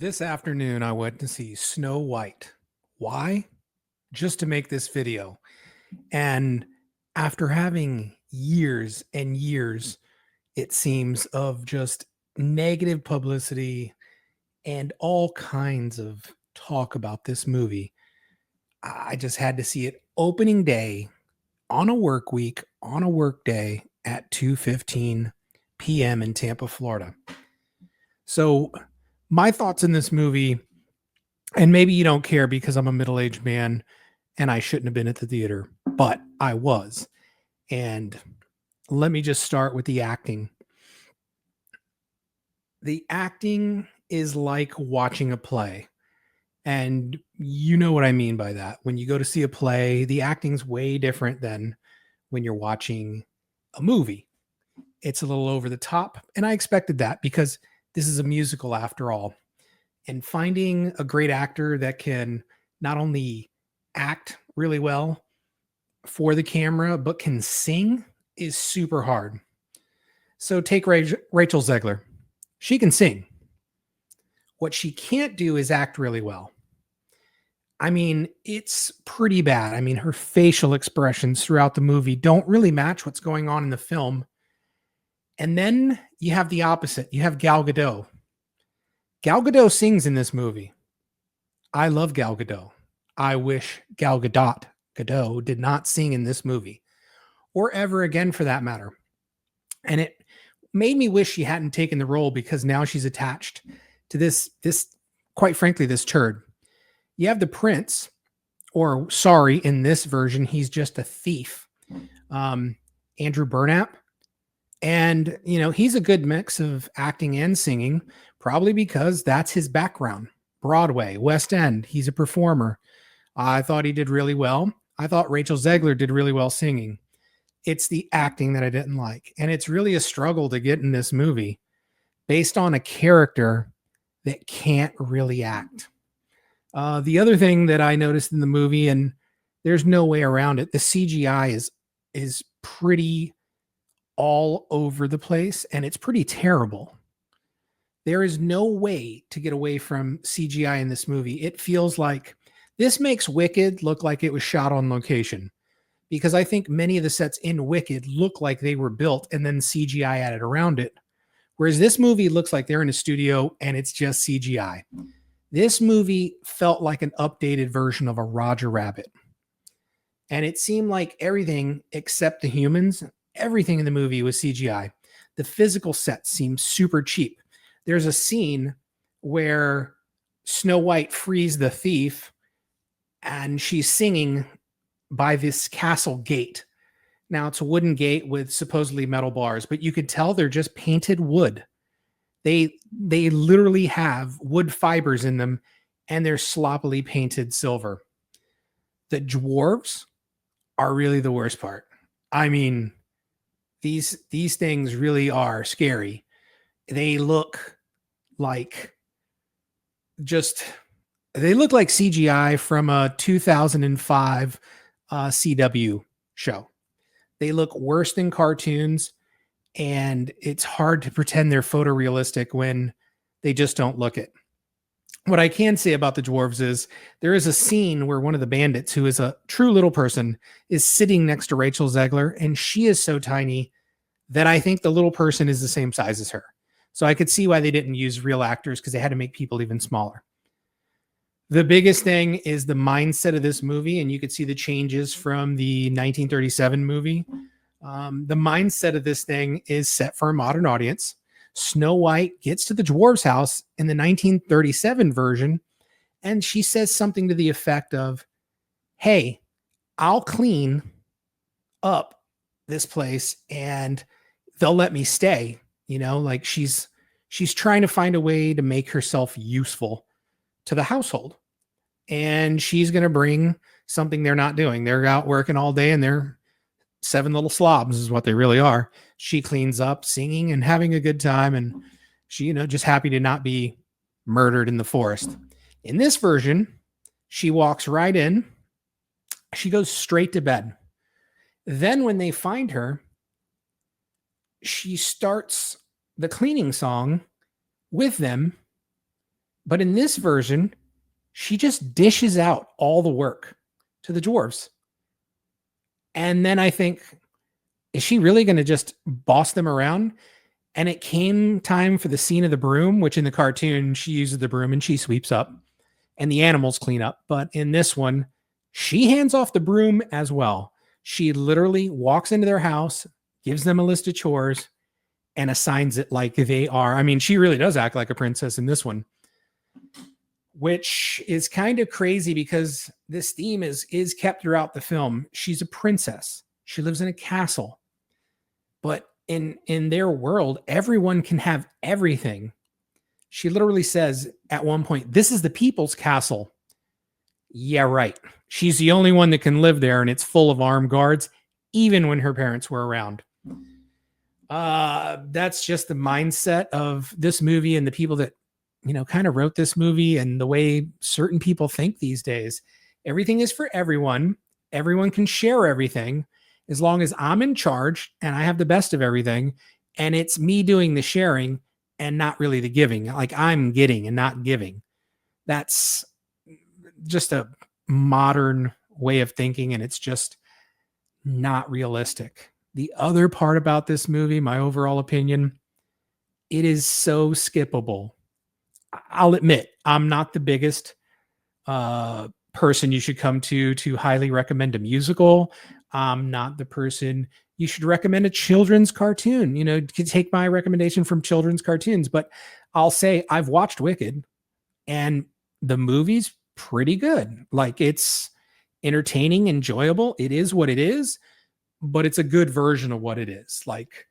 This afternoon, I went to see Snow White. Why? Just to make this video. And after having years and years, it seems, of just negative publicity and all kinds of talk about this movie, I just had to see it opening day on a work week, on a work day at 2:15 p.m. in Tampa, Florida. So, my thoughts in this movie, and maybe you don't care because I'm a middle-aged man and I shouldn't have been at the theater, but I was. And let me just start with the acting. The acting is like watching a play. And you know what I mean by that. When you go to see a play, the acting's way different than when you're watching a movie. It's a little over the top. And I expected that because this is a musical after all. And finding a great actor that can not only act really well for the camera, but can sing is super hard. So take Rachel Zegler. She can sing. What she can't do is act really well. I mean, it's pretty bad. I mean, her facial expressions throughout the movie don't really match what's going on in the film. And then you have the opposite. You have Gal Gadot. Gal Gadot sings in this movie. I love Gal Gadot. I wish Gal Gadot did not sing in this movie, or ever again for that matter. And it made me wish she hadn't taken the role because now she's attached to this quite frankly, this turd. You have the prince, or sorry, in this version, he's just a thief. Andrew Burnap. And, you know, he's a good mix of acting and singing, probably because that's his background. Broadway, West End, he's a performer. I thought he did really well. I thought Rachel Zegler did really well singing. It's the acting that I didn't like. And it's really a struggle to get in this movie based on a character that can't really act. The other thing that I noticed in the movie, and there's no way around it, the CGI is pretty all over the place, and it's pretty terrible. There is no way to get away from CGI in this movie. It feels like this makes Wicked look like it was shot on location, because I think many of the sets in Wicked look like they were built and then CGI added around it. Whereas this movie looks like they're in a studio and it's just CGI. This movie felt like an updated version of a Roger Rabbit. And it seemed like everything except the humans, everything in the movie was CGI. The physical sets seemed super cheap. There's a scene where Snow White frees the thief and she's singing by this castle gate. Now, it's a wooden gate with supposedly metal bars, but you could tell they're just painted wood. They literally have wood fibers in them, and they're sloppily painted silver. The dwarves are really the worst part. I mean, these things really are scary. They look like they look like CGI from a 2005 CW show. They look worse than cartoons, and it's hard to pretend they're photorealistic when they just don't look it. What I can say about the dwarves is there is a scene where one of the bandits, who is a true little person, is sitting next to Rachel Zegler, and she is so tiny that I think the little person is the same size as her. So I could see why they didn't use real actors, because they had to make people even smaller. The biggest thing is the mindset of this movie, and you could see the changes from the 1937 movie. The mindset of this thing is set for a modern audience. Snow White gets to the dwarves' house in the 1937 version, and she says something to the effect of, "Hey, I'll clean up this place and they'll let me stay." You know, like she's trying to find a way to make herself useful to the household. And she's going to bring something they're not doing. They're out working all day and they're seven little slobs is what they really are. She cleans up, singing and having a good time. And she, just happy to not be murdered in the forest. In this version, she walks right in. She goes straight to bed. Then when they find her, she starts the cleaning song with them, But in this version, she just dishes out all the work to the dwarves. And then I think, is she really going to just boss them around? And it came time for the scene of the broom, which in the cartoon, she uses the broom and she sweeps up and the animals clean up. But in this one, she hands off the broom as well. She literally walks into their house, gives them a list of chores, and assigns it like they are. I mean, she really does act like a princess in this one, which is kind of crazy because this theme is kept throughout the film. She's a princess. She lives in a castle. But in their world, everyone can have everything. She literally says at one point, "This is the people's castle." Yeah, right. She's the only one that can live there, and it's full of armed guards, even when her parents were around. That's just the mindset of this movie and the people that, kind of wrote this movie and the way certain people think these days. Everything is for everyone. Everyone can share everything as long as I'm in charge and I have the best of everything. And it's me doing the sharing and not really the giving. Like I'm getting and not giving. That's just a modern way of thinking, and it's just not realistic. The other part about this movie, my overall opinion, it is so skippable. I'll admit, I'm not the biggest person you should come to highly recommend a musical. I'm not the person you should recommend a children's cartoon. You can take my recommendation from children's cartoons, but I'll say I've watched Wicked and the movie's pretty good. Like it's entertaining, enjoyable. It is what it is, but it's a good version of what it is. Like,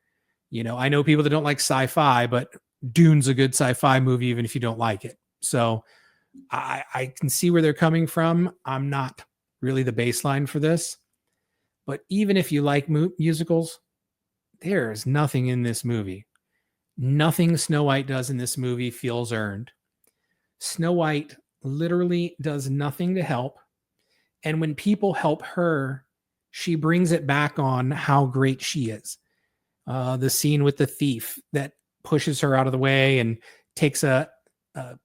I know people that don't like sci-fi, but Dune's a good sci-fi movie, even if you don't like it. So I can see where they're coming from. I'm not really the baseline for this, but even if you like musicals, there's nothing in this movie. Nothing Snow White does in this movie feels earned. Snow White literally does nothing to help. And when people help her, she brings it back on how great she is. The scene with the thief that pushes her out of the way and takes a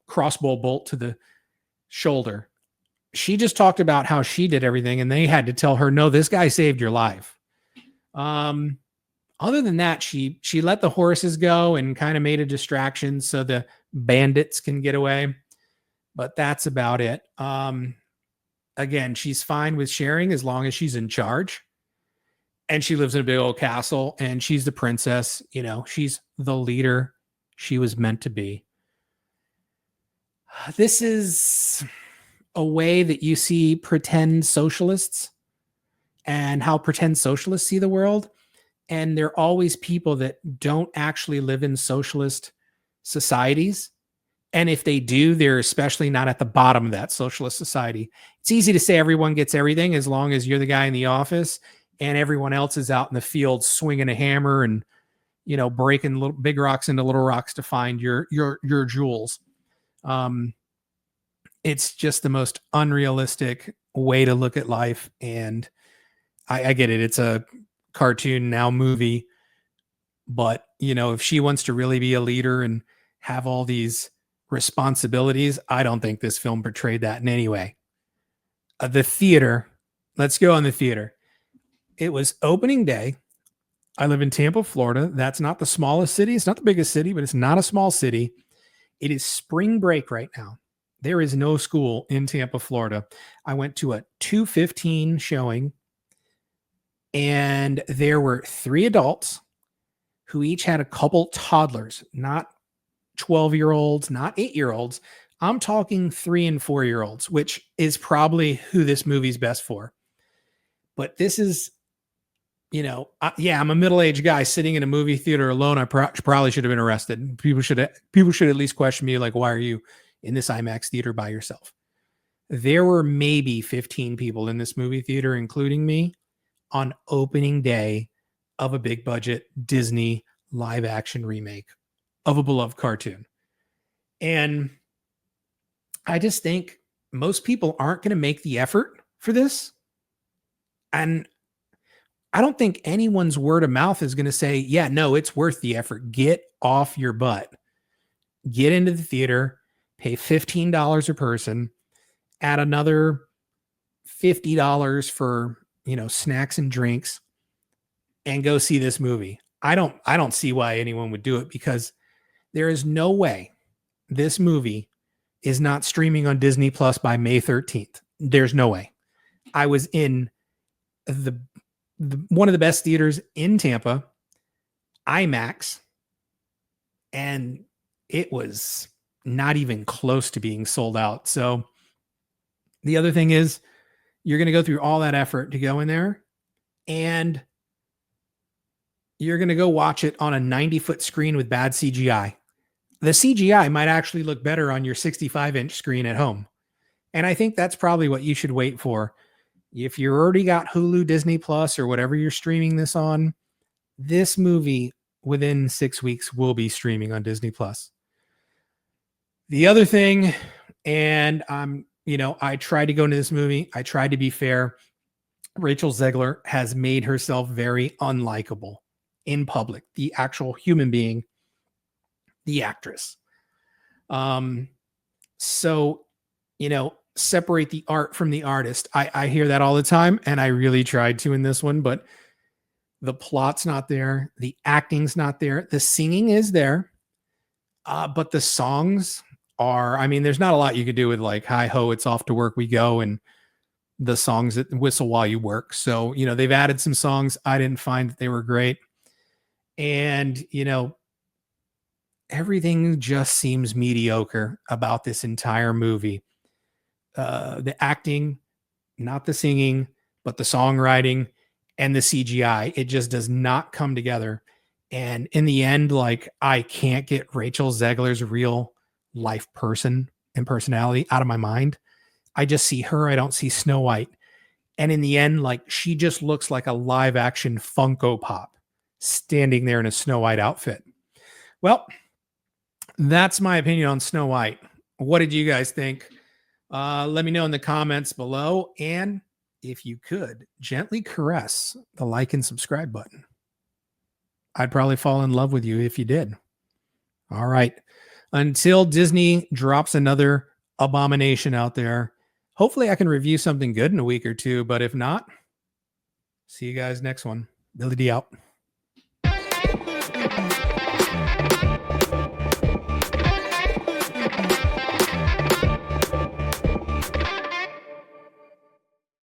crossbow bolt to the shoulder. She just talked about how she did everything and they had to tell her, no, this guy saved your life. Other than that, she let the horses go and kind of made a distraction so the bandits can get away. But that's about it. Again, she's fine with sharing as long as she's in charge. And she lives in a big old castle and she's the princess. She's the leader she was meant to be. This is a way that you see pretend socialists and how pretend socialists see the world. And they're always people that don't actually live in socialist societies. And if they do, they're especially not at the bottom of that socialist society. It's easy to say everyone gets everything as long as you're the guy in the office and everyone else is out in the field swinging a hammer and, breaking little big rocks into little rocks to find your jewels. It's just the most unrealistic way to look at life. And I get it. It's a cartoon now movie, but if she wants to really be a leader and have all these responsibilities, I don't think this film portrayed that in any way. The theater, let's go on the theater. It was opening day. I live in Tampa, Florida. That's not the smallest city. It's not the biggest city, but it's not a small city. It is spring break right now. There is no school in Tampa, Florida. I went to a 2:15 showing and there were 3 adults who each had a couple toddlers, not 12-year-olds, not 8-year-olds. I'm talking 3 and 4-year-olds, which is probably who this movie's best for. But this is, I'm a middle-aged guy sitting in a movie theater alone. I probably should have been arrested. People should at least question me, like, why are you in this IMAX theater by yourself? There were maybe 15 people in this movie theater, including me, on opening day of a big budget Disney live action remake of a beloved cartoon. And I just think most people aren't going to make the effort for this. And I don't think anyone's word of mouth is going to say, yeah, no, it's worth the effort. Get off your butt. Get into the theater, pay $15 a person, add another $50 for, snacks and drinks, and go see this movie. I don't see why anyone would do it, because there is no way this movie is not streaming on Disney Plus by May 13th. There's no way. I was in the one of the best theaters in Tampa, IMAX, and it was not even close to being sold out. So the other thing is, you're going to go through all that effort to go in there, and you're going to go watch it on a 90-foot screen with bad CGI. The CGI might actually look better on your 65-inch screen at home. And I think that's probably what you should wait for. If you already got Hulu, Disney Plus, or whatever you're streaming this on, this movie within 6 weeks will be streaming on Disney Plus. The other thing, and I tried to go into this movie, I tried to be fair. Rachel Zegler has made herself very unlikable in public, the actual human being, the actress. So, separate the art from the artist. I hear that all the time, and I really tried to in this one, but the plot's not there. The acting's not there. The singing is there. But the songs are, there's not a lot you could do with like, hi ho, it's off to work we go, and the songs that whistle while you work. So, they've added some songs. I didn't find that they were great. And, everything just seems mediocre about this entire movie. The acting, not the singing, but the songwriting and the CGI, it just does not come together. And in the end, like, I can't get Rachel Zegler's real life person and personality out of my mind. I just see her. I don't see Snow White. And in the end, like, she just looks like a live action Funko Pop standing there in a Snow White outfit. Well, that's my opinion on Snow White. What did you guys think? Let me know in the comments below. And if you could gently caress the like and subscribe button, I'd probably fall in love with you if you did. All right. Until Disney drops another abomination out there, hopefully I can review something good in a week or two. But if not, see you guys next one. Billy D out.